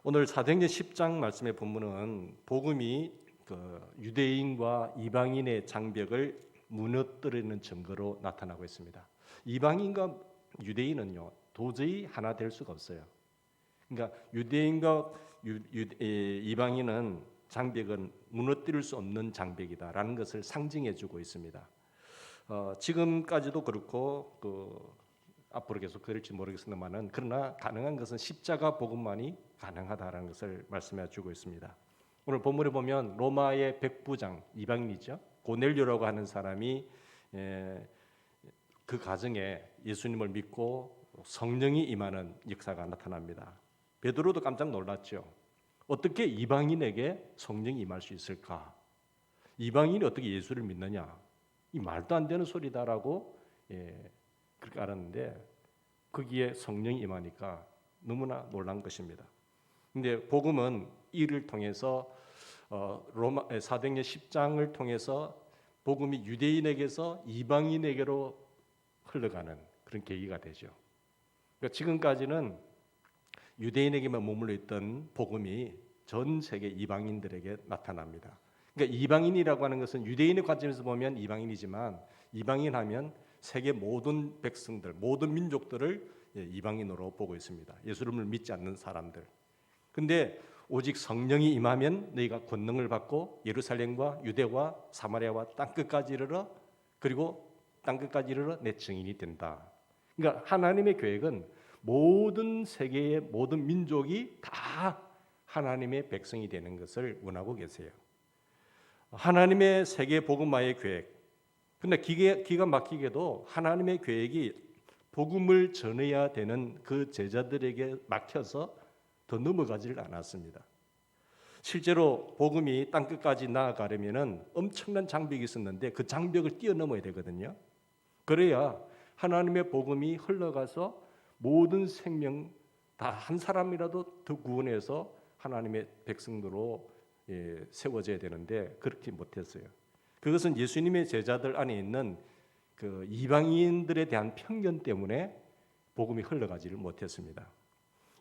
오늘 사도행전 10장 말씀의 본문은 복음이 유대인과 이방인의 장벽을 무너뜨리는 증거로 나타나고 있습니다. 이방인과 유대인은요 도저히 하나 될 수가 없어요. 그러니까 유대인과 이방인은 장벽은 무너뜨릴 수 없는 장벽이다라는 것을 상징해주고 있습니다. 지금까지도 그렇고 앞으로 계속 그럴지 모르겠습니다만은 그러나 가능한 것은 십자가 복음만이 가능하다라는 것을 말씀해주고 있습니다. 오늘 본문에 보면 로마의 백부장 이방인이죠. 고넬료라고 하는 사람이 그 가정에 예수님을 믿고 성령이 임하는 역사가 나타납니다. 베드로도 깜짝 놀랐죠. 어떻게 이방인에게 성령이 임할 수 있을까? 이방인이 어떻게 예수를 믿느냐? 이 말도 안 되는 소리다라고 그렇게 알았는데 거기에 성령이 임하니까 너무나 놀란 것입니다. 근데 복음은 이를 통해서 로마 사도행전 10장을 통해서 복음이 유대인에게서 이방인에게로 흘러가는 그런 계기가 되죠. 그러니까 지금까지는 유대인에게만 머물러 있던 복음이 전 세계 이방인들에게 나타납니다. 그러니까 이방인이라고 하는 것은 유대인의 관점에서 보면 이방인이지만 이방인하면 세계 모든 백성들, 모든 민족들을 이방인으로 보고 있습니다. 예수님을 믿지 않는 사람들. 근데 오직 성령이 임하면 너희가 권능을 받고 예루살렘과 유대와 사마리아와 땅끝까지 이르러 그리고 땅끝까지 이르러 내 증인이 된다. 그러니까 하나님의 계획은 모든 세계의 모든 민족이 다 하나님의 백성이 되는 것을 원하고 계세요. 하나님의 세계 복음화의 계획. 근데 기가 막히게도 하나님의 계획이 복음을 전해야 되는 그 제자들에게 막혀서 더 넘어가지를 않았습니다. 실제로 복음이 땅끝까지 나아가려면은 엄청난 장벽이 있었는데 그 장벽을 뛰어넘어야 되거든요. 그래야 하나님의 복음이 흘러가서 모든 생명 다 한 사람이라도 더 구원해서 하나님의 백성으로 세워져야 되는데 그렇게 못했어요. 그것은 예수님의 제자들 안에 있는 그 이방인들에 대한 편견 때문에 복음이 흘러가지를 못했습니다.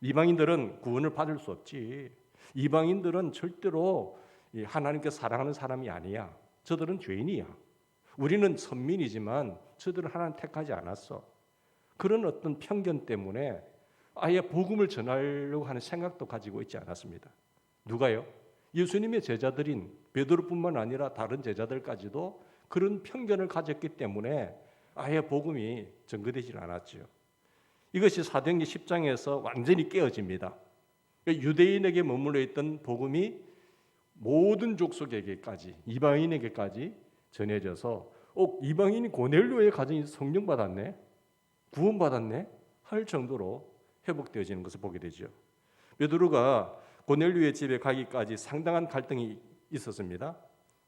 이방인들은 구원을 받을 수 없지. 이방인들은 절대로 하나님께 사랑하는 사람이 아니야. 저들은 죄인이야. 우리는 선민이지만 저들은 하나님 택하지 않았어. 그런 어떤 편견 때문에 아예 복음을 전하려고 하는 생각도 가지고 있지 않았습니다. 누가요? 예수님의 제자들인 베드로뿐만 아니라 다른 제자들까지도 그런 편견을 가졌기 때문에 아예 복음이 전거되지 않았죠. 이것이 사도행전 10장에서 완전히 깨어집니다. 유대인에게 머물러 있던 복음이 모든 족속에게까지 이방인에게까지 전해져서 이방인이 고넬료의 가정이 성령 받았네, 구원 받았네 할 정도로 회복되어지는 것을 보게 되죠. 베드로가 고넬료의 집에 가기까지 상당한 갈등이 있었습니다.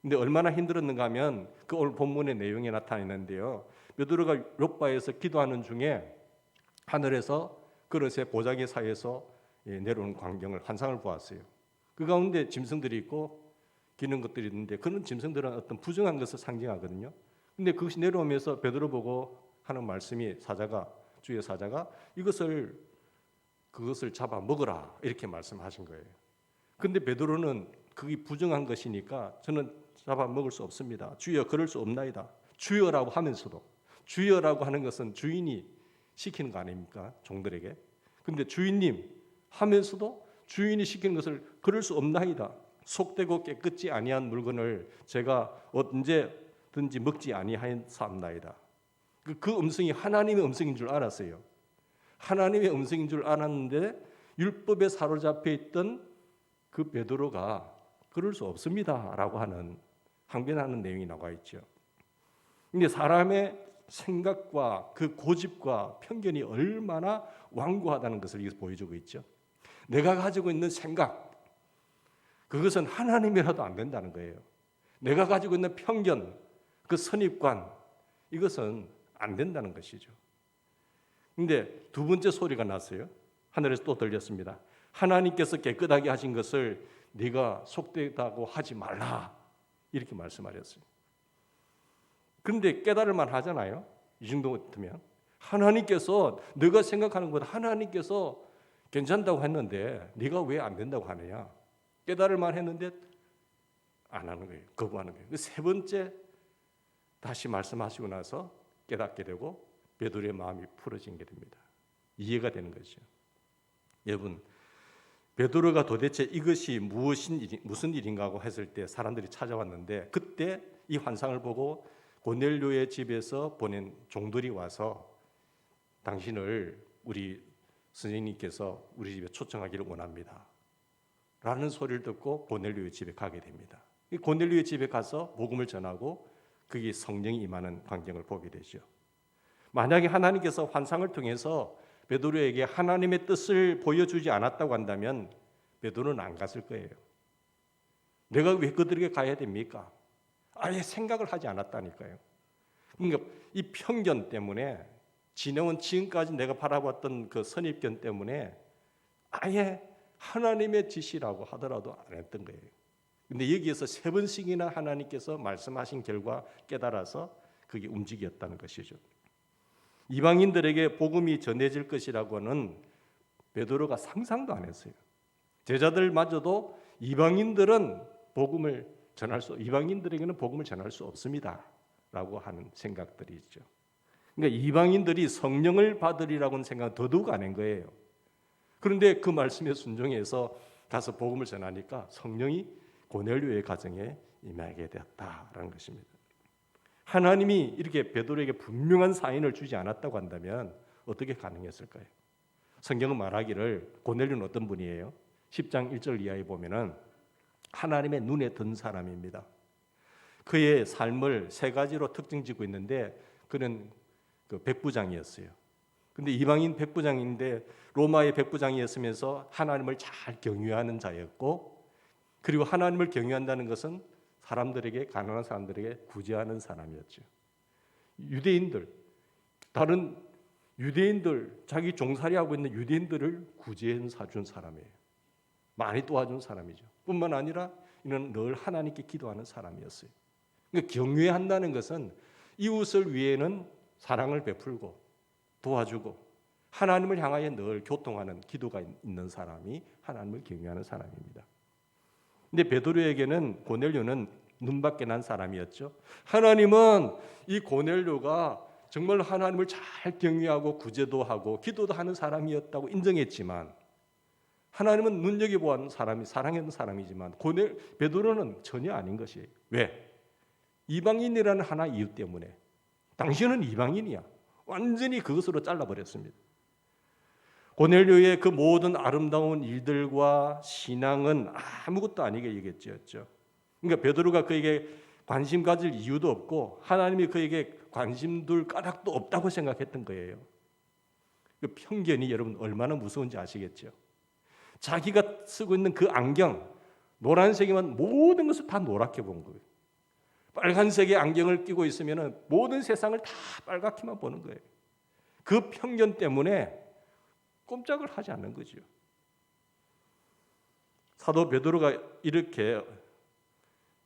근데 얼마나 힘들었는가 하면 그 오늘 본문의 내용에 나타나는데요. 베드로가 욥바에서 기도하는 중에 하늘에서 그릇에 보자기 사이에서 내려오는 광경을 환상을 보았어요. 그 가운데 짐승들이 있고 기는 것들이 있는데 그런 짐승들은 어떤 부정한 것을 상징하거든요. 근데 그것이 내려오면서 베드로 보고 하는 말씀이 주의 사자가 그것을 잡아 먹으라 이렇게 말씀하신 거예요. 근데 베드로는 그게 부정한 것이니까 저는 잡아 먹을 수 없습니다. 주여 그럴 수 없나이다. 주여라고 하면서도 주여라고 하는 것은 주인이 시키는 거 아닙니까? 종들에게. 근데 주인님 하면서도 주인이 시키는 것을 그럴 수 없나이다. 속되고 깨끗지 아니한 물건을 제가 언제든지 먹지 아니하였사옵나이다. 그 음성이 하나님의 음성인 줄 알았어요. 하나님의 음성인 줄 알았는데 율법에 사로잡혀 있던 그 베드로가 그럴 수 없습니다라고 하는 항변하는 내용이 나와 있죠. 근데 사람의 생각과 그 고집과 편견이 얼마나 완고하다는 것을 여기서 보여주고 있죠. 내가 가지고 있는 생각, 그것은 하나님이라도 안 된다는 거예요. 내가 가지고 있는 편견, 그 선입관, 이것은 안 된다는 것이죠. 근데 두 번째 소리가 났어요. 하늘에서 또 들렸습니다. 하나님께서 깨끗하게 하신 것을 네가 속되다고 하지 말라. 이렇게 말씀하셨어요. 그런데 깨달을 만 하잖아요. 이 정도 같으면. 하나님께서 네가 생각하는 것보다 하나님께서 괜찮다고 했는데 네가 왜 안 된다고 하느냐? 깨달을 만 했는데 안 하는 거예요. 거부하는 거예요. 세 번째 다시 말씀하시고 나서 깨닫게 되고 베드로의 마음이 풀어진 게 됩니다. 이해가 되는 거죠. 여러분, 베드로가 도대체 이것이 무슨 일인가 하고 했을 때 사람들이 찾아왔는데 그때 이 환상을 보고 고넬료의 집에서 보낸 종들이 와서 당신을 우리 선생님께서 우리 집에 초청하기를 원합니다. 라는 소리를 듣고 고넬료의 집에 가게 됩니다. 고넬료의 집에 가서 복음을 전하고 거기에 성령이 임하는 광경을 보게 되죠. 만약에 하나님께서 환상을 통해서 베드로에게 하나님의 뜻을 보여주지 않았다고 한다면 베드로는 안 갔을 거예요. 내가 왜 그들에게 가야 됩니까? 아예 생각을 하지 않았다니까요. 그러니까 이 편견 때문에 지내온 지금까지 내가 바라봤던 그 선입견 때문에 아예 하나님의 지시라고 하더라도 안 했던 거예요. 근데 여기에서 세 번씩이나 하나님께서 말씀하신 결과 깨달아서 그게 움직였다는 것이죠. 이방인들에게 복음이 전해질 것이라고는 베드로가 상상도 안 했어요. 제자들마저도 이방인들에게는 복음을 전할 수 없습니다라고 하는 생각들이 있죠. 그러니까 이방인들이 성령을 받으리라고는 생각 더더욱 안 한 거예요. 그런데 그 말씀에 순종해서 가서 복음을 전하니까 성령이 고넬료의 가정에 임하게 되었다라는 것입니다. 하나님이 이렇게 베드로에게 분명한 사인을 주지 않았다고 한다면 어떻게 가능했을까요? 성경은 말하기를 고넬료는 어떤 분이에요? 10장 1절 이하에 보면은 하나님의 눈에 든 사람입니다. 그의 삶을 세 가지로 특징짓고 있는데 그는 그 백부장이었어요. 근데 이방인 백부장인데 로마의 백부장이었으면서 하나님을 잘 경유하는 자였고, 그리고 하나님을 경유한다는 것은 사람들에게, 가난한 사람들에게 구제하는 사람이었죠. 다른 유대인들, 자기 종살이하고 있는 유대인들을 구제해 사준 사람이에요. 많이 도와준 사람이죠. 뿐만 아니라 이는 늘 하나님께 기도하는 사람이었어요. 그러니까 경외한다는 것은 이웃을 위해는 사랑을 베풀고 도와주고 하나님을 향하여 늘 교통하는 기도가 있는 사람이 하나님을 경외하는 사람입니다. 근데 베드로에게는 고넬료는 눈밖에 난 사람이었죠. 하나님은 이 고넬료가 정말 하나님을 잘 경외하고 구제도 하고 기도도 하는 사람이었다고 인정했지만, 하나님은 눈여겨보는 사람이, 사랑하는 사람이지만 베드로는 전혀 아닌 것이에요. 왜? 이방인이라는 하나 이유 때문에. 당신은 이방인이야. 완전히 그것으로 잘라버렸습니다. 고넬료의 그 모든 아름다운 일들과 신앙은 아무것도 아니게 얘기했죠. 그러니까 베드로가 그에게 관심 가질 이유도 없고 하나님이 그에게 관심 둘 까닭도 없다고 생각했던 거예요. 그 편견이 여러분 얼마나 무서운지 아시겠죠? 자기가 쓰고 있는 그 안경, 노란색이면 모든 것을 다 노랗게 본 거예요. 빨간색의 안경을 끼고 있으면 모든 세상을 다 빨갛게만 보는 거예요. 그 편견 때문에 꼼짝을 하지 않는 거죠. 사도 베드로가 이렇게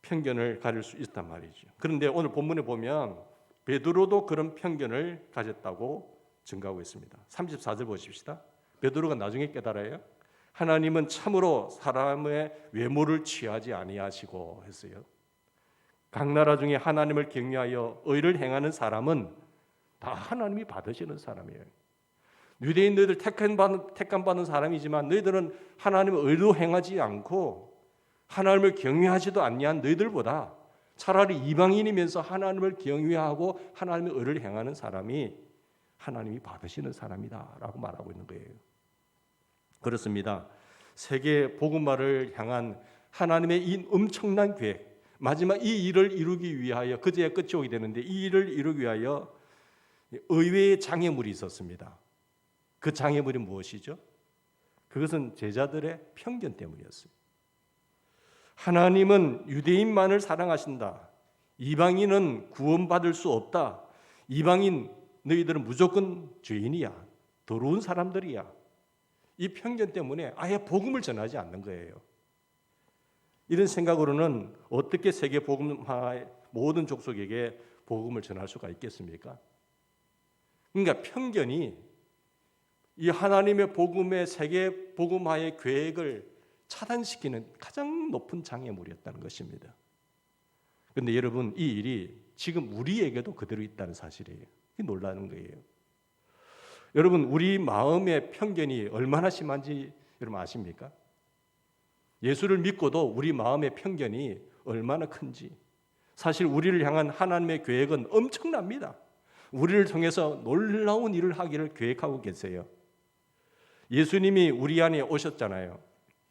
편견을 가질 수 있단 말이죠. 그런데 오늘 본문에 보면 베드로도 그런 편견을 가졌다고 증가하고 있습니다. 34절 보십시다. 베드로가 나중에 깨달아요. 하나님은 참으로 사람의 외모를 취하지 아니하시고 했어요. 각 나라 중에 하나님을 경외하여 의를 행하는 사람은 다 하나님이 받으시는 사람이에요. 유대인들 택함받은 사람이지만 너희들은 하나님의 의로 행하지 않고 하나님을 경외하지도 아니한 너희들보다 차라리 이방인이면서 하나님을 경외하고 하나님의 의를 행하는 사람이 하나님이 받으시는 사람이다라고 말하고 있는 거예요. 그렇습니다. 세계 복음화를 향한 하나님의 이 엄청난 계획, 마지막 이 일을 이루기 위하여, 그제야 끝이 오게 되는데 이 일을 이루기 위하여 의외의 장애물이 있었습니다. 그 장애물이 무엇이죠? 그것은 제자들의 편견 때문이었어요. 하나님은 유대인만을 사랑하신다. 이방인은 구원받을 수 없다. 이방인 너희들은 무조건 죄인이야. 더러운 사람들이야. 이 편견 때문에 아예 복음을 전하지 않는 거예요. 이런 생각으로는 어떻게 세계 복음화의 모든 족속에게 복음을 전할 수가 있겠습니까? 그러니까 편견이 이 하나님의 복음의 세계 복음화의 계획을 차단시키는 가장 높은 장애물이었다는 것입니다. 그런데 여러분, 이 일이 지금 우리에게도 그대로 있다는 사실이에요. 이게 놀라는 거예요. 여러분, 우리 마음의 편견이 얼마나 심한지 여러분 아십니까? 예수를 믿고도 우리 마음의 편견이 얼마나 큰지. 사실 우리를 향한 하나님의 계획은 엄청납니다. 우리를 통해서 놀라운 일을 하기를 계획하고 계세요. 예수님이 우리 안에 오셨잖아요.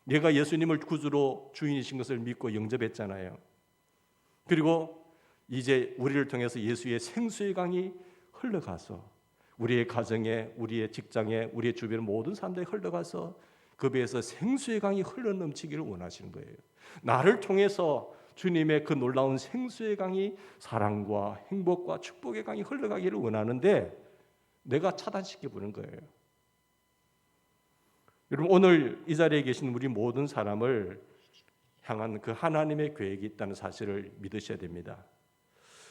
내가 예수님을 구주로 주인이신 것을 믿고 영접했잖아요. 그리고 이제 우리를 통해서 예수의 생수의 강이 흘러가서 우리의 가정에, 우리의 직장에, 우리의 주변 모든 사람들이 흘러가서 그 배에서 생수의 강이 흘러넘치기를 원하시는 거예요. 나를 통해서 주님의 그 놀라운 생수의 강이, 사랑과 행복과 축복의 강이 흘러가기를 원하는데 내가 차단시켜 보는 거예요. 여러분, 오늘 이 자리에 계신 우리 모든 사람을 향한 그 하나님의 계획이 있다는 사실을 믿으셔야 됩니다.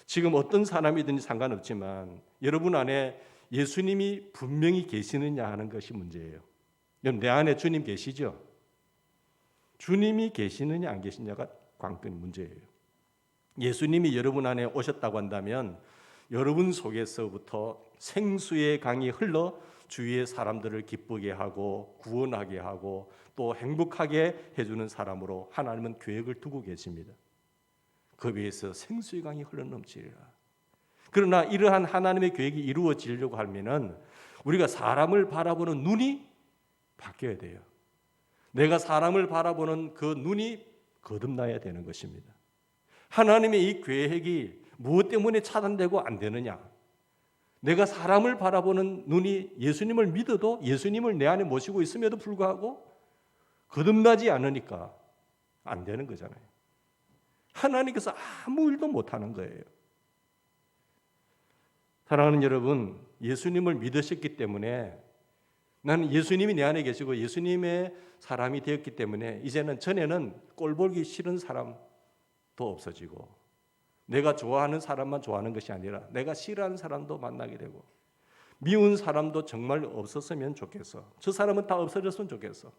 지금 어떤 사람이든지 상관없지만 여러분 안에 예수님이 분명히 계시느냐 하는 것이 문제예요. 여러분, 내 안에 주님 계시죠? 주님이 계시느냐 안 계시느냐가 관건 문제예요. 예수님이 여러분 안에 오셨다고 한다면 여러분 속에서부터 생수의 강이 흘러 주위의 사람들을 기쁘게 하고 구원하게 하고 또 행복하게 해주는 사람으로 하나님은 계획을 두고 계십니다. 그 위에서 생수의 강이 흘러넘치리라. 그러나 이러한 하나님의 계획이 이루어지려고 하면은 우리가 사람을 바라보는 눈이 바뀌어야 돼요. 내가 사람을 바라보는 그 눈이 거듭나야 되는 것입니다. 하나님의 이 계획이 무엇 때문에 차단되고 안 되느냐? 내가 사람을 바라보는 눈이 예수님을 믿어도 예수님을 내 안에 모시고 있음에도 불구하고 거듭나지 않으니까 안 되는 거잖아요. 하나님께서 아무 일도 못하는 거예요. 사랑하는 여러분, 예수님을 믿으셨기 때문에 나는 예수님이 내 안에 계시고 예수님의 사람이 되었기 때문에 이제는 전에는 꼴보기 싫은 사람도 없어지고 내가 좋아하는 사람만 좋아하는 것이 아니라 내가 싫어하는 사람도 만나게 되고 미운 사람도 정말 없었으면 좋겠어. 저 사람은 다 없어졌으면 좋겠어.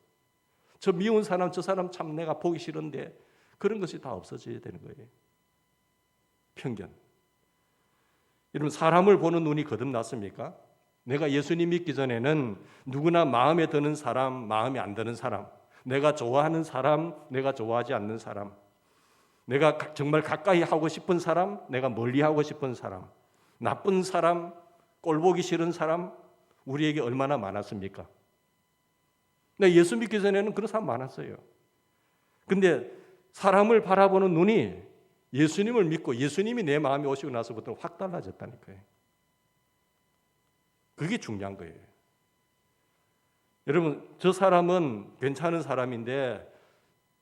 저 미운 사람, 저 사람 참 내가 보기 싫은데 그런 것이 다 없어져야 되는 거예요. 편견. 여러분, 사람을 보는 눈이 거듭났습니까? 내가 예수님 믿기 전에는 누구나 마음에 드는 사람, 마음에 안 드는 사람, 내가 좋아하는 사람, 내가 좋아하지 않는 사람, 내가 정말 가까이 하고 싶은 사람, 내가 멀리 하고 싶은 사람, 나쁜 사람, 꼴보기 싫은 사람, 우리에게 얼마나 많았습니까? 네, 예수 믿기 전에는 그런 사람 많았어요. 근데 사람을 바라보는 눈이 예수님을 믿고 예수님이 내 마음에 오시고 나서부터 확 달라졌다니까요. 그게 중요한 거예요. 여러분, 저 사람은 괜찮은 사람인데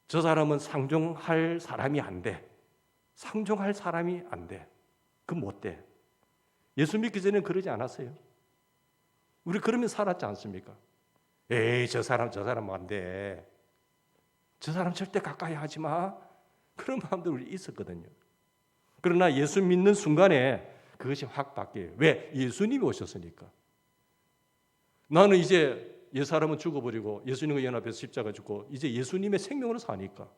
저 사람은 상종할 사람이 안 돼. 상종할 사람이 안 돼. 그건 못 돼. 예수 믿기 전에는 그러지 않았어요. 우리 그러면 살았지 않습니까? 에이, 저 사람 안 돼. 저 사람 절대 가까이 하지 마. 그런 마음도 우리 있었거든요. 그러나 예수 믿는 순간에 그것이 확 바뀌어요. 왜? 예수님이 오셨으니까. 나는 이제 옛 사람은 죽어버리고 예수님과 연합해서 십자가 죽고 이제 예수님의 생명으로 사니까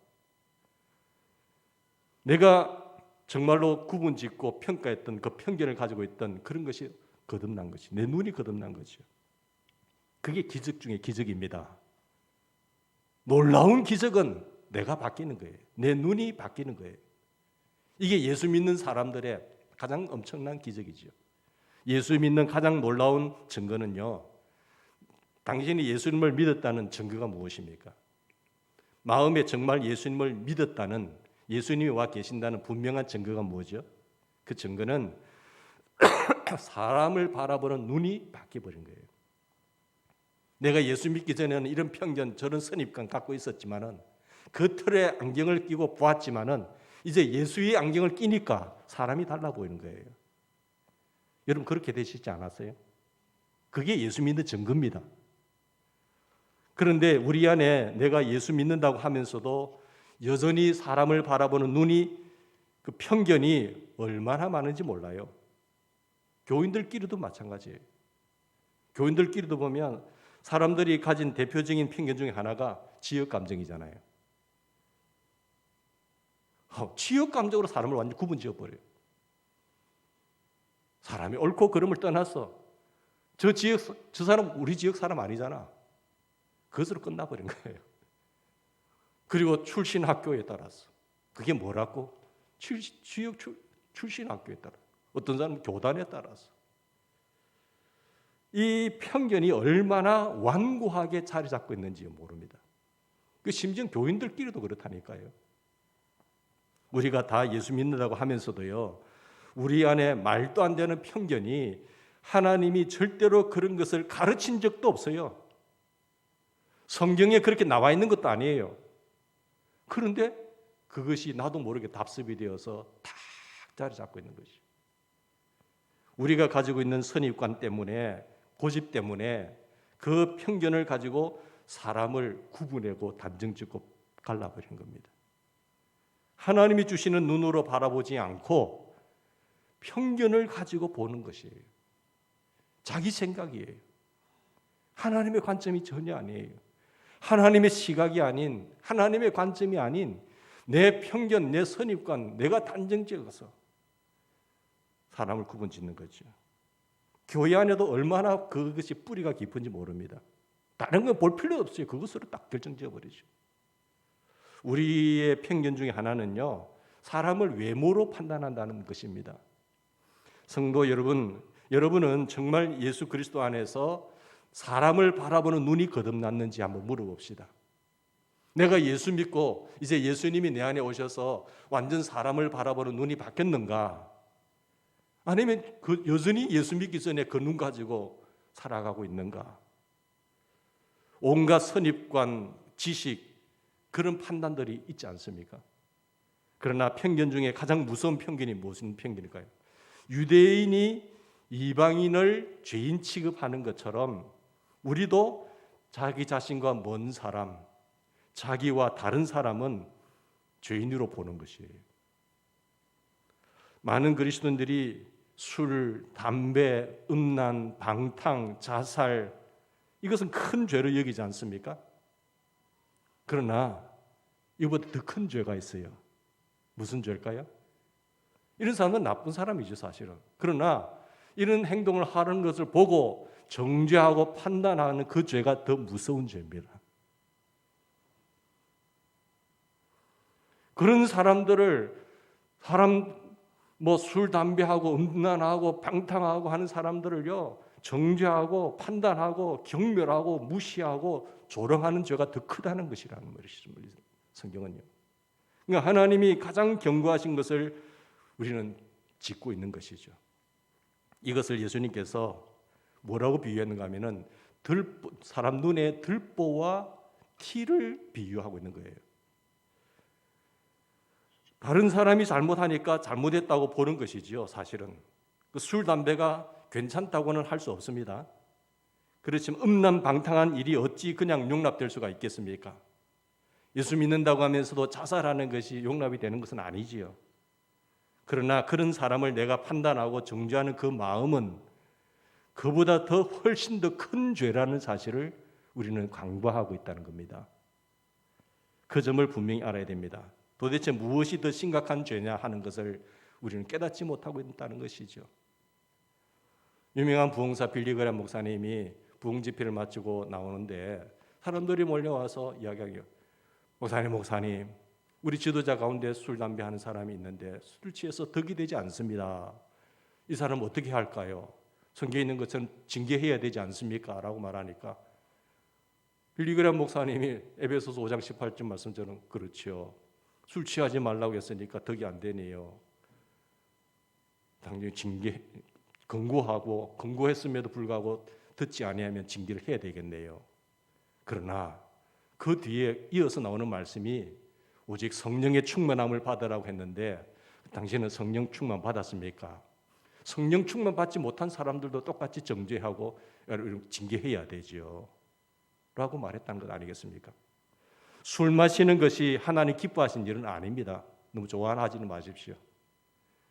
내가 정말로 구분짓고 평가했던 그 편견을 가지고 있던 그런 것이 거듭난 것이, 내 눈이 거듭난 거죠. 그게 기적 중에 기적입니다. 놀라운 기적은 내가 바뀌는 거예요. 내 눈이 바뀌는 거예요. 이게 예수 믿는 사람들의 가장 엄청난 기적이죠. 예수 믿는 가장 놀라운 증거는요, 당신이 예수님을 믿었다는 증거가 무엇입니까? 마음에 정말 예수님을 믿었다는, 예수님이 와 계신다는 분명한 증거가 뭐죠? 그 증거는 사람을 바라보는 눈이 바뀌어버린 거예요. 내가 예수 믿기 전에는 이런 편견, 저런 선입관 갖고 있었지만은 그 틀에 안경을 끼고 보았지만은 이제 예수의 안경을 끼니까 사람이 달라 보이는 거예요. 여러분, 그렇게 되시지 않았어요? 그게 예수 믿는 증거입니다. 그런데 우리 안에 내가 예수 믿는다고 하면서도 여전히 사람을 바라보는 눈이, 그 편견이 얼마나 많은지 몰라요. 교인들끼리도 마찬가지예요. 교인들끼리도 보면 사람들이 가진 대표적인 편견 중에 하나가 지역 감정이잖아요. 지역 감정으로 사람을 완전히 구분 지어버려요. 사람이 옳고 그름을 떠나서 저 사람 우리 지역 사람 아니잖아. 그것으로 끝나버린 거예요. 그리고 출신 학교에 따라서 그게 뭐라고? 지역 출신 학교에 따라 어떤 사람은 교단에 따라서 이 편견이 얼마나 완고하게 자리 잡고 있는지 모릅니다. 심지어 교인들끼리도 그렇다니까요. 우리가 다 예수 믿는다고 하면서도요, 우리 안에 말도 안 되는 편견이 하나님이 절대로 그런 것을 가르친 적도 없어요. 성경에 그렇게 나와 있는 것도 아니에요. 그런데 그것이 나도 모르게 답습이 되어서 탁 자리 잡고 있는 것이죠. 우리가 가지고 있는 선입관 때문에, 고집 때문에 그 편견을 가지고 사람을 구분하고 단정짓고 갈라버린 겁니다. 하나님이 주시는 눈으로 바라보지 않고 편견을 가지고 보는 것이에요. 자기 생각이에요. 하나님의 관점이 전혀 아니에요. 하나님의 시각이 아닌, 하나님의 관점이 아닌 내 편견, 내 선입관, 내가 단정지어서 사람을 구분짓는 거죠. 교회 안에도 얼마나 그것이 뿌리가 깊은지 모릅니다. 다른 건 볼 필요 없어요. 그것으로 딱 결정지어버리죠. 우리의 편견 중에 하나는요, 사람을 외모로 판단한다는 것입니다. 성도 여러분, 여러분은 정말 예수 그리스도 안에서 사람을 바라보는 눈이 거듭났는지 한번 물어봅시다. 내가 예수 믿고 이제 예수님이 내 안에 오셔서 완전 사람을 바라보는 눈이 바뀌었는가? 아니면 여전히 예수 믿기 전에 그 눈 가지고 살아가고 있는가? 온갖 선입관, 지식, 그런 판단들이 있지 않습니까? 그러나 편견 중에 가장 무서운 편견이 무슨 편견일까요? 유대인이 이방인을 죄인 취급하는 것처럼 우리도 자기 자신과 먼 사람, 자기와 다른 사람은 죄인으로 보는 것이에요. 많은 그리스도인들이 술, 담배, 음란, 방탕, 자살, 이것은 큰 죄로 여기지 않습니까? 그러나 이보다 더 큰 죄가 있어요. 무슨 죄일까요? 이런 사람은 나쁜 사람이죠, 사실은. 그러나 이런 행동을 하는 것을 보고 정죄하고 판단하는 그 죄가 더 무서운 죄입니다. 그런 사람들을 술, 담배하고 음란하고 방탕하고 하는 사람들을요, 정죄하고 판단하고 경멸하고 무시하고 조롱하는 죄가 더 크다는 것이라는 말이죠. 성경은요. 그러니까 하나님이 가장 경고하신 것을 우리는 짓고 있는 것이죠. 이것을 예수님께서 뭐라고 비유했는가 하면은 사람 눈에 들보와 티를 비유하고 있는 거예요. 다른 사람이 잘못하니까 잘못했다고 보는 것이지요, 사실은. 술, 담배가 괜찮다고는 할 수 없습니다. 그렇지만 음란 방탕한 일이 어찌 그냥 용납될 수가 있겠습니까? 예수 믿는다고 하면서도 자살하는 것이 용납이 되는 것은 아니지요. 그러나 그런 사람을 내가 판단하고 정죄하는 그 마음은 그보다 더 훨씬 더 큰 죄라는 사실을 우리는 강조하고 있다는 겁니다. 그 점을 분명히 알아야 됩니다. 도대체 무엇이 더 심각한 죄냐 하는 것을 우리는 깨닫지 못하고 있다는 것이죠. 유명한 부흥사 빌리 그레이엄 목사님이 부흥 집회를 마치고 나오는데 사람들이 몰려와서 이야기하기요. 목사님, 우리 지도자 가운데 술, 담배 하는 사람이 있는데 술 취해서 덕이 되지 않습니다. 이 사람 어떻게 할까요? 성경에 있는 것처럼 징계해야 되지 않습니까? 라고 말하니까 빌리 그레이엄 목사님이 에베소서 5장 18절 말씀처럼 그렇죠. 술 취하지 말라고 했으니까 덕이 안 되네요. 당연히 권고했음에도 불구하고 듣지 아니하면 징계를 해야 되겠네요. 그러나 그 뒤에 이어서 나오는 말씀이 오직 성령의 충만함을 받으라고 했는데 당신은 성령 충만 받았습니까? 성령 충만 받지 못한 사람들도 똑같이 정죄하고 징계해야 되죠. 라고 말했다는 것 아니겠습니까? 술 마시는 것이 하나님 기뻐하신 일은 아닙니다. 너무 좋아하지는 마십시오.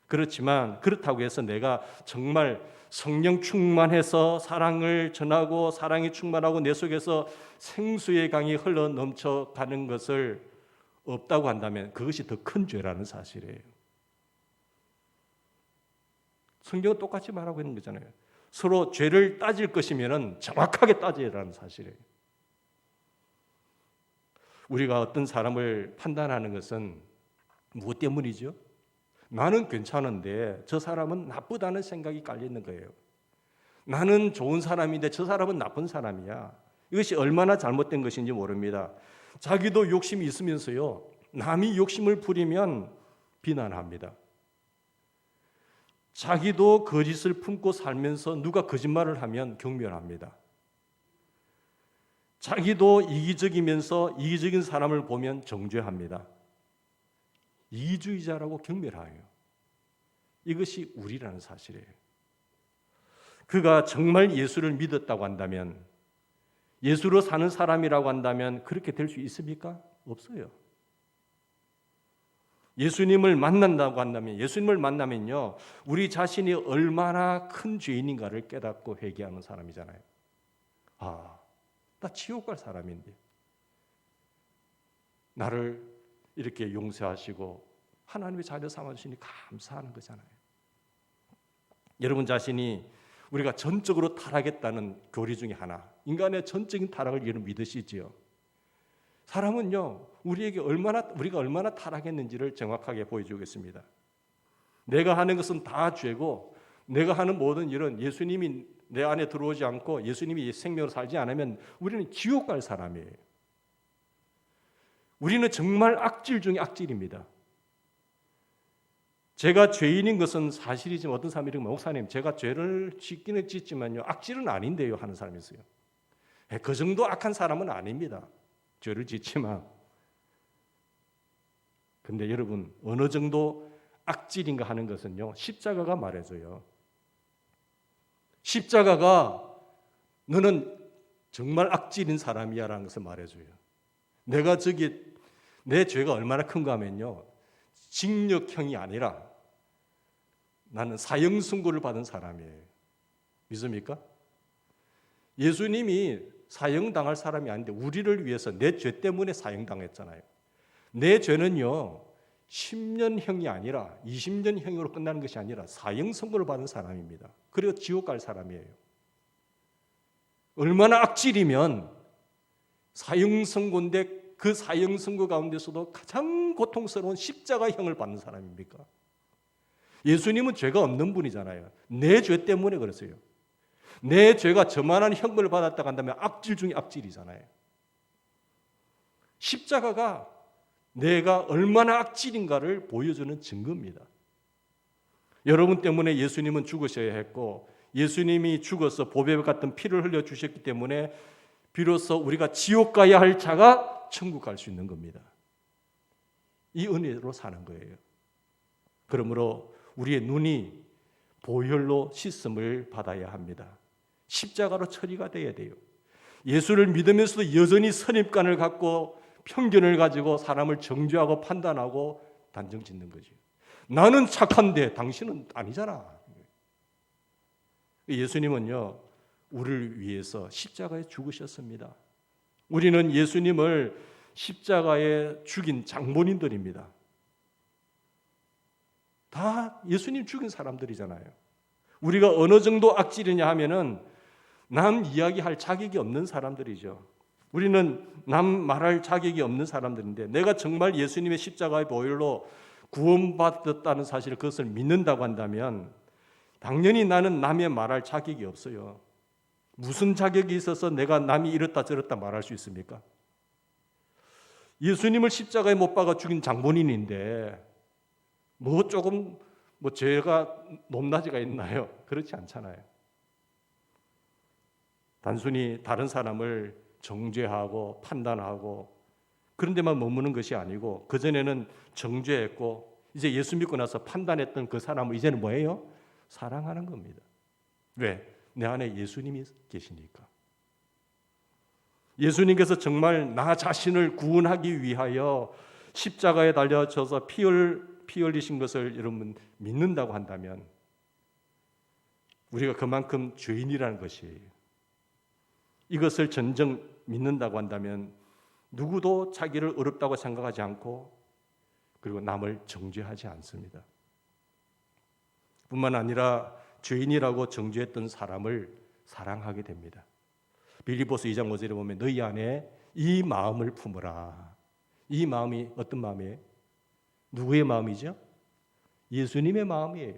그렇지만 그렇다고 해서 내가 정말 성령 충만해서 사랑을 전하고 사랑이 충만하고 내 속에서 생수의 강이 흘러 넘쳐가는 것을 없다고 한다면 그것이 더 큰 죄라는 사실이에요. 성경은 똑같이 말하고 있는 거잖아요. 서로 죄를 따질 것이면 정확하게 따지라는 사실이에요. 우리가 어떤 사람을 판단하는 것은 무엇 때문이죠? 나는 괜찮은데 저 사람은 나쁘다는 생각이 깔려 있는 거예요. 나는 좋은 사람인데 저 사람은 나쁜 사람이야. 이것이 얼마나 잘못된 것인지 모릅니다. 자기도 욕심이 있으면서요, 남이 욕심을 부리면 비난합니다. 자기도 거짓을 품고 살면서 누가 거짓말을 하면 경멸합니다. 자기도 이기적이면서 이기적인 사람을 보면 정죄합니다. 이기주의자라고 경멸해요. 이것이 우리라는 사실이에요. 그가 정말 예수를 믿었다고 한다면, 예수로 사는 사람이라고 한다면 그렇게 될 수 있습니까? 없어요. 예수님을 만난다고 한다면, 예수님을 만나면요, 우리 자신이 얼마나 큰 죄인인가를 깨닫고 회개하는 사람이잖아요. 아, 나 지옥 갈 사람인데 나를 이렇게 용서하시고 하나님의 자녀 삼아주시니 감사하는 거잖아요. 여러분 자신이 우리가 전적으로 타락했다는 교리 중에 하나, 인간의 전적인 타락을 여러분 믿으시지요? 사람은요, 우리가 얼마나 타락했는지를 정확하게 보여주겠습니다. 내가 하는 것은 다 죄고, 내가 하는 모든 일은 예수님이 내 안에 들어오지 않고 예수님이 생명으로 살지 않으면 우리는 지옥 갈 사람이에요. 우리는 정말 악질 중에 악질입니다. 제가 죄인인 것은 사실이지만 어떤 사람이 이러면 목사님 제가 죄를 짓기는 짓지만요 악질은 아닌데요 하는 사람이 있어요. 그 정도 악한 사람은 아닙니다. 죄를 짓지만. 근데 여러분 어느 정도 악질인가 하는 것은요 십자가가 말해줘요. 십자가가 너는 정말 악질인 사람이야 라는 것을 말해줘요. 내가 내 죄가 얼마나 큰가 하면요 징역형이 아니라 나는 사형 선고를 받은 사람이에요. 믿습니까? 예수님이 사형당할 사람이 아닌데 우리를 위해서 내 죄 때문에 사형당했잖아요. 내 죄는요 10년형이 아니라 20년형으로 끝나는 것이 아니라 사형 선고를 받은 사람입니다. 그리고 지옥 갈 사람이에요. 얼마나 악질이면 사형 선고인데 그 사형 선고 가운데서도 가장 고통스러운 십자가형을 받는 사람입니까? 예수님은 죄가 없는 분이잖아요. 내 죄 때문에 그랬어요. 내 죄가 저만한 형벌을 받았다고 한다면 악질 중에 악질이잖아요. 십자가가 내가 얼마나 악질인가를 보여주는 증거입니다. 여러분 때문에 예수님은 죽으셔야 했고 예수님이 죽어서 보배 같은 피를 흘려주셨기 때문에 비로소 우리가 지옥 가야 할 자가 천국 갈 수 있는 겁니다. 이 은혜로 사는 거예요. 그러므로 우리의 눈이 보혈로 씻음을 받아야 합니다. 십자가로 처리가 돼야 돼요. 예수를 믿으면서도 여전히 선입관을 갖고 편견을 가지고 사람을 정죄하고 판단하고 단정 짓는 거죠. 나는 착한데 당신은 아니잖아. 예수님은요 우리를 위해서 십자가에 죽으셨습니다. 우리는 예수님을 십자가에 죽인 장본인들입니다. 다 예수님 죽인 사람들이잖아요. 우리가 어느 정도 악질이냐 하면은 남 이야기할 자격이 없는 사람들이죠. 우리는 남 말할 자격이 없는 사람들인데 내가 정말 예수님의 십자가의 보혈로 구원받았다는 사실을 그것을 믿는다고 한다면 당연히 나는 남의 말할 자격이 없어요. 무슨 자격이 있어서 내가 남이 이렇다 저렇다 말할 수 있습니까? 예수님을 십자가에 못 박아 죽인 장본인인데 조금 죄가 높낮이가 있나요? 그렇지 않잖아요. 단순히 다른 사람을 정죄하고 판단하고 그런 데만 머무는 것이 아니고 그전에는 정죄했고 이제 예수 믿고 나서 판단했던 그 사람을 이제는 뭐예요? 사랑하는 겁니다. 왜? 내 안에 예수님이 계시니까. 예수님께서 정말 나 자신을 구원하기 위하여 십자가에 달려져서 피 피 흘리신 것을 여러분 믿는다고 한다면 우리가 그만큼 죄인이라는 것이, 이것을 전정 믿는다고 한다면 누구도 자기를 어렵다고 생각하지 않고 그리고 남을 정죄하지 않습니다. 뿐만 아니라 죄인이라고 정죄했던 사람을 사랑하게 됩니다. 빌립보서 2장 5절에 보면 너희 안에 이 마음을 품으라. 이 마음이 어떤 마음이에요? 누구의 마음이죠? 예수님의 마음이에요.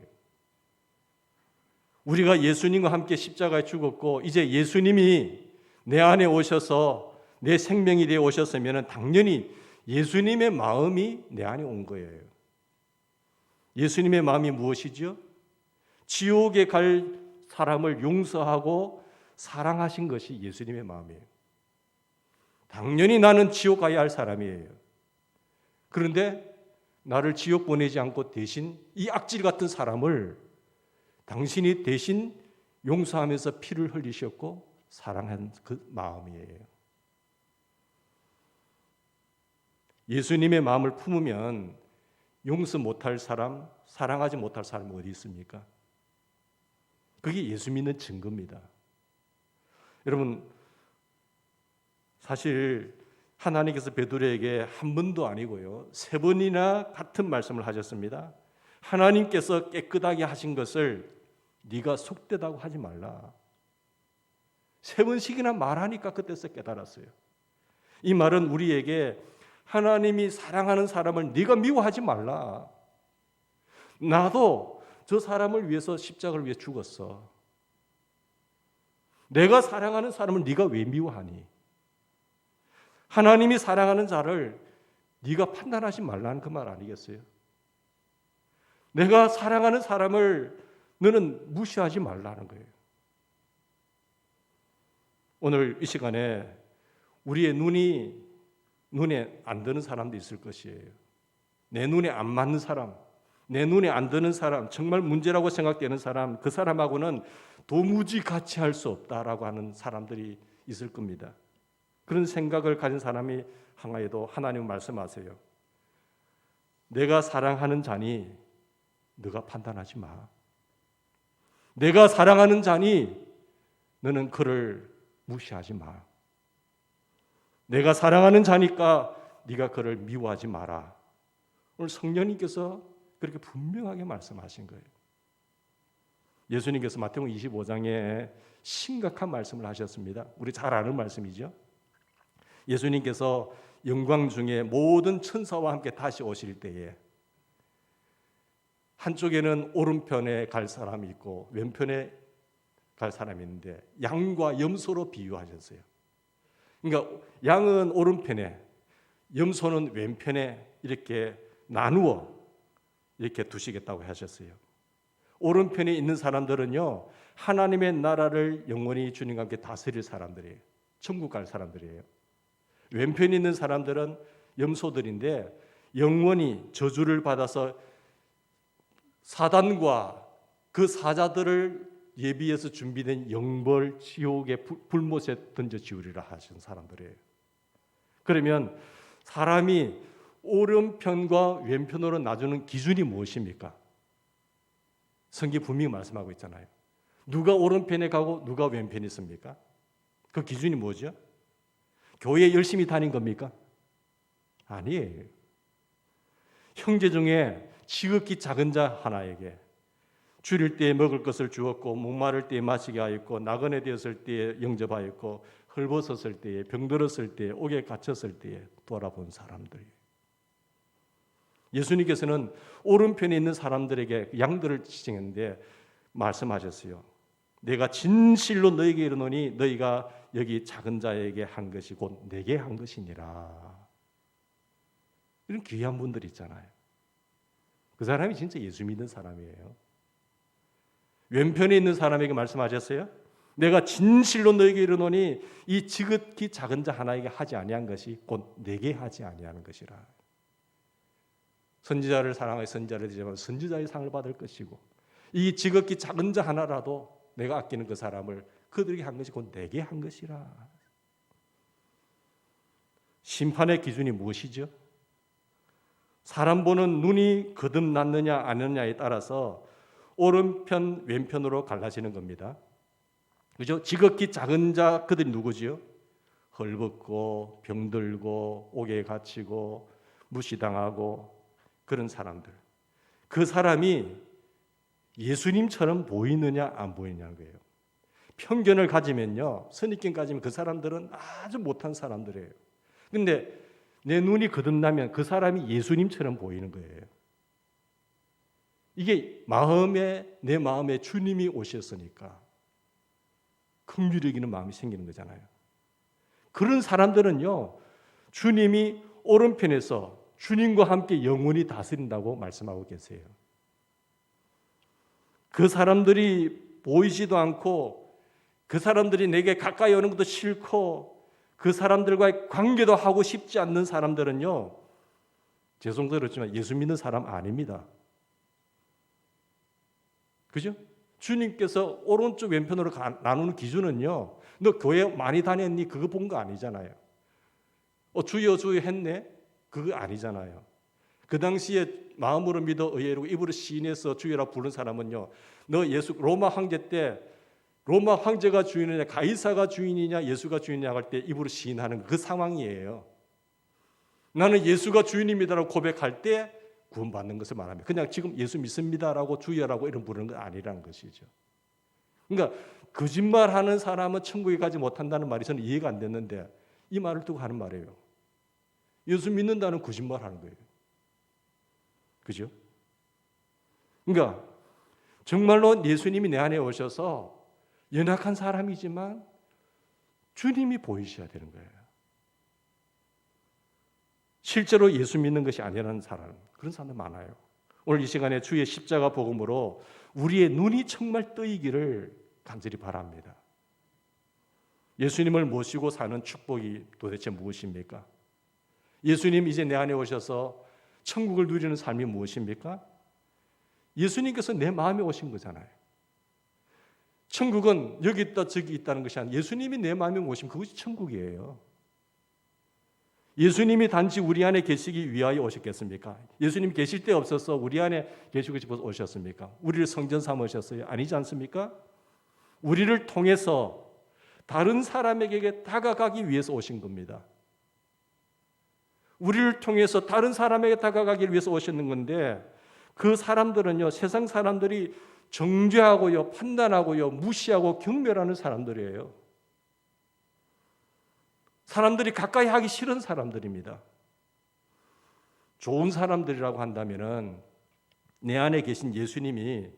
우리가 예수님과 함께 십자가에 죽었고 이제 예수님이 내 안에 오셔서 내 생명이 되어 오셨으면 당연히 예수님의 마음이 내 안에 온 거예요. 예수님의 마음이 무엇이죠? 지옥에 갈 사람을 용서하고 사랑하신 것이 예수님의 마음이에요. 당연히 나는 지옥 가야 할 사람이에요. 그런데 나를 지옥 보내지 않고 대신 이 악질 같은 사람을 당신이 대신 용서하면서 피를 흘리셨고 사랑한 그 마음이에요. 예수님의 마음을 품으면 용서 못할 사람, 사랑하지 못할 사람이 어디 있습니까? 그게 예수 믿는 증거입니다. 여러분, 사실 하나님께서 베드로에게 한 번도 아니고요 3번이나 같은 말씀을 하셨습니다. 하나님께서 깨끗하게 하신 것을 네가 속되다고 하지 말라. 3번씩이나 말하니까 그때서 깨달았어요. 이 말은 우리에게 하나님이 사랑하는 사람을 네가 미워하지 말라. 나도 저 사람을 위해서 십자가를 위해 죽었어. 내가 사랑하는 사람을 네가 왜 미워하니? 하나님이 사랑하는 자를 네가 판단하지 말라는 그 말 아니겠어요? 내가 사랑하는 사람을 너는 무시하지 말라는 거예요. 오늘 이 시간에 우리의 눈에 안 드는 사람도 있을 것이에요. 내 눈에 안 맞는 사람, 내 눈에 안 드는 사람, 정말 문제라고 생각되는 사람, 그 사람하고는 도무지 같이 할 수 없다라고 하는 사람들이 있을 겁니다. 그런 생각을 가진 사람이 항아에도 하나님 말씀하세요. 내가 사랑하는 자니 너가 판단하지 마. 내가 사랑하는 자니 너는 그를 무시하지 마. 내가 사랑하는 자니까 네가 그를 미워하지 마라. 오늘 성령님께서 그렇게 분명하게 말씀하신 거예요. 예수님께서 마태복음 25장에 심각한 말씀을 하셨습니다. 우리 잘 아는 말씀이죠. 예수님께서 영광 중에 모든 천사와 함께 다시 오실 때에 한쪽에는 오른편에 갈 사람이 있고 왼편에 갈 사람이 있는데 양과 염소로 비유하셨어요. 그러니까 양은 오른편에, 염소는 왼편에 이렇게 나누어 이렇게 두시겠다고 하셨어요. 오른편에 있는 사람들은요, 하나님의 나라를 영원히 주님과 함께 다스릴 사람들이에요. 천국 갈 사람들이에요. 왼편에 있는 사람들은 염소들인데 영원히 저주를 받아서 사단과 그 사자들을 예비해서 준비된 영벌 지옥의 불못에 던져 지우리라 하신 사람들이에요. 그러면 사람이 오른편과 왼편으로 나누는 기준이 무엇입니까? 성경 분명히 말씀하고 있잖아요. 누가 오른편에 가고 누가 왼편에 있습니까? 그 기준이 뭐죠? 교회 열심히 다닌 겁니까? 아니에요. 형제 중에 지극히 작은 자 하나에게 줄일 때에 먹을 것을 주었고 목마를 때에 마시게 하였고 나그네 되었을 때에 영접하였고 헐벗었을 때에 병들었을 때에 옥에 갇혔을 때에 돌아본 사람들이에요. 예수님께서는 오른편에 있는 사람들에게 양들을 지칭했는데 말씀하셨어요. 내가 진실로 너에게 이르노니 너희가 여기 작은 자에게 한 것이 곧 내게 한 것이니라. 이런 귀한 분들 있잖아요. 그 사람이 진짜 예수 믿는 사람이에요. 왼편에 있는 사람에게 말씀하셨어요. 내가 진실로 너에게 이르노니 이 지극히 작은 자 하나에게 하지 아니한 것이 곧 내게 하지 아니하는 것이라. 선지자를 사랑하여 선지자를 지지하면 선지자의 상을 받을 것이고 이 지극히 작은 자 하나라도 내가 아끼는 그 사람을 그들에게 한 것이 곧 내게 한 것이라. 심판의 기준이 무엇이죠? 사람 보는 눈이 거듭났느냐 아니느냐에 따라서 오른편 왼편으로 갈라지는 겁니다. 그죠? 지극히 작은 자 그들이 누구지요? 헐벗고 병들고 옥에 갇히고 무시당하고 그런 사람들. 그 사람이 예수님처럼 보이느냐 안 보이냐는 거예요. 편견을 가지면요, 선입견 가지면 그 사람들은 아주 못한 사람들이에요. 근데 내 눈이 거듭나면 그 사람이 예수님처럼 보이는 거예요. 이게 내 마음에 주님이 오셨으니까 긍휼히 여기는 마음이 생기는 거잖아요. 그런 사람들은요, 주님이 오른편에서 주님과 함께 영원히 다스린다고 말씀하고 계세요. 그 사람들이 보이지도 않고 그 사람들이 내게 가까이 오는 것도 싫고 그 사람들과의 관계도 하고 싶지 않는 사람들은요, 죄송스럽지만 그렇지만 예수 믿는 사람 아닙니다. 그죠? 주님께서 오른쪽 왼편으로 나누는 기준은요, 너 교회 많이 다녔니? 그거 본 거 아니잖아요. 주여 주여 했네? 그거 아니잖아요. 그 당시에 마음으로 믿어 의외로 입으로 시인해서 주여라 부른 사람은요, 너 예수 로마 황제 때 로마 황제가 주인이냐 가이사가 주인이냐 예수가 주인이냐 할 때 입으로 시인하는 그 상황이에요. 나는 예수가 주인입니다라고 고백할 때 구원받는 것을 말합니다. 그냥 지금 예수 믿습니다라고 주여라고 이름 부르는 건 아니라는 것이죠. 그러니까 거짓말하는 사람은 천국에 가지 못한다는 말이 저는 이해가 안 됐는데 이 말을 두고 하는 말이에요. 예수 믿는다는 거짓말하는 거예요. 그죠? 그러니까 정말로 예수님이 내 안에 오셔서 연약한 사람이지만 주님이 보이셔야 되는 거예요. 실제로 예수 믿는 것이 아니라는 사람, 그런 사람들 많아요. 오늘 이 시간에 주의 십자가 복음으로 우리의 눈이 정말 뜨이기를 간절히 바랍니다. 예수님을 모시고 사는 축복이 도대체 무엇입니까? 예수님 이제 내 안에 오셔서 천국을 누리는 삶이 무엇입니까? 예수님께서 내 마음에 오신 거잖아요. 천국은 여기 있다 저기 있다는 것이 아니라 예수님이 내 마음에 오시면 그것이 천국이에요. 예수님이 단지 우리 안에 계시기 위하여 오셨겠습니까? 예수님 계실 때 없어서 우리 안에 계시고 싶어서 오셨습니까? 우리를 성전 삼으셨어요? 아니지 않습니까? 우리를 통해서 다른 사람에게 다가가기 위해서 오신 겁니다. 우리를 통해서 다른 사람에게 다가가기 위해서 오셨는 건데 그 사람들은요, 세상 사람들이 정죄하고요, 판단하고요, 무시하고 경멸하는 사람들이에요. 사람들이 가까이 하기 싫은 사람들입니다. 좋은 사람들이라고 한다면은 내 안에 계신 예수님이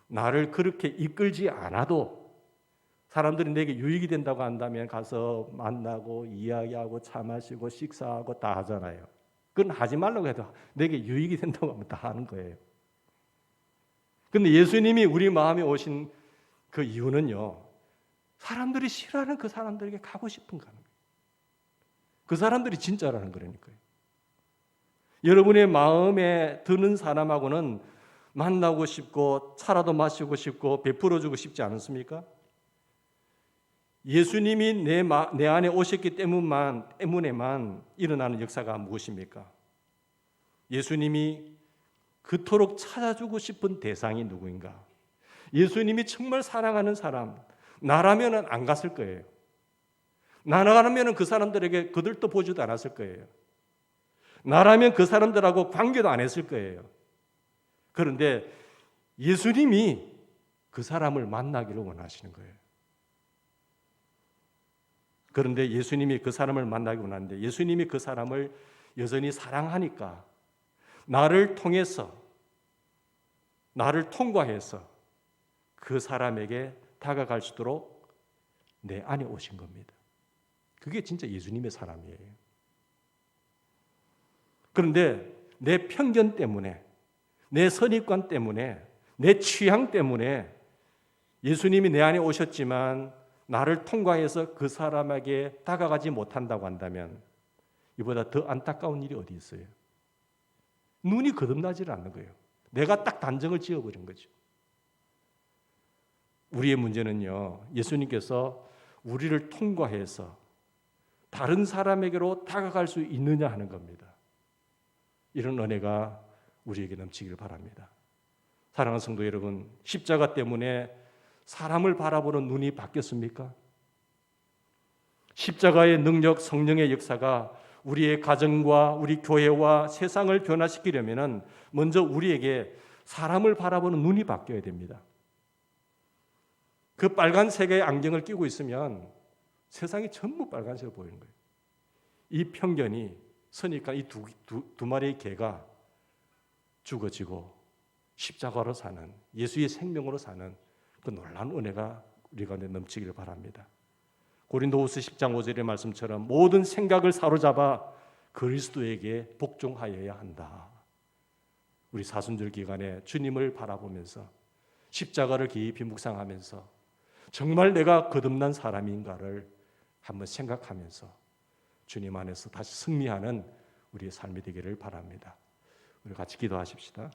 나를 그렇게 이끌지 않아도 사람들이 내게 유익이 된다고 한다면 가서 만나고 이야기하고 차 마시고 식사하고 다 하잖아요. 그건 하지 말라고 해도 내게 유익이 된다고 하면 다 하는 거예요. 그런데 예수님이 우리 마음에 오신 그 이유는요, 사람들이 싫어하는 그 사람들에게 가고 싶은 거예요. 그 사람들이 진짜라는 거라니까요. 여러분의 마음에 드는 사람하고는 만나고 싶고 차라도 마시고 싶고 베풀어주고 싶지 않습니까? 예수님이 내 안에 오셨기 때문에만 일어나는 역사가 무엇입니까? 예수님이 그토록 찾아주고 싶은 대상이 누구인가? 예수님이 정말 사랑하는 사람, 나라면 안 갔을 거예요. 나라면 그 사람들에게 그들도 보지도 않았을 거예요. 나라면 그 사람들하고 관계도 안 했을 거예요. 그런데 예수님이 그 사람을 만나기를 원하시는 거예요. 그런데 예수님이 그 사람을 만나기 원하는데 예수님이 그 사람을 여전히 사랑하니까 나를 통해서, 나를 통과해서 그 사람에게 다가갈 수 있도록 내 안에 오신 겁니다. 그게 진짜 예수님의 사람이에요. 그런데 내 편견 때문에, 내 선입관 때문에, 내 취향 때문에 예수님이 내 안에 오셨지만 나를 통과해서 그 사람에게 다가가지 못한다고 한다면 이보다 더 안타까운 일이 어디 있어요? 눈이 거듭나질 않는 거예요. 내가 딱 단정을 지어버린 거죠. 우리의 문제는요, 예수님께서 우리를 통과해서 다른 사람에게로 다가갈 수 있느냐 하는 겁니다. 이런 은혜가 우리에게 넘치기를 바랍니다. 사랑하는 성도 여러분, 십자가 때문에 사람을 바라보는 눈이 바뀌었습니까? 십자가의 능력, 성령의 역사가 우리의 가정과 우리 교회와 세상을 변화시키려면 먼저 우리에게 사람을 바라보는 눈이 바뀌어야 됩니다. 그 빨간색의 안경을 끼고 있으면 세상이 전부 빨간색으로 보이는 거예요. 이 편견이 서니까 이 두 마리의 개가 죽어지고 십자가로 사는, 예수의 생명으로 사는 그 놀라운 은혜가 우리 가운데 넘치기를 바랍니다. 고린도후서 10장 5절의 말씀처럼 모든 생각을 사로잡아 그리스도에게 복종하여야 한다. 우리 사순절 기간에 주님을 바라보면서 십자가를 깊이 묵상하면서 정말 내가 거듭난 사람인가를 한번 생각하면서 주님 안에서 다시 승리하는 우리의 삶이 되기를 바랍니다. 우리 같이 기도하십시다.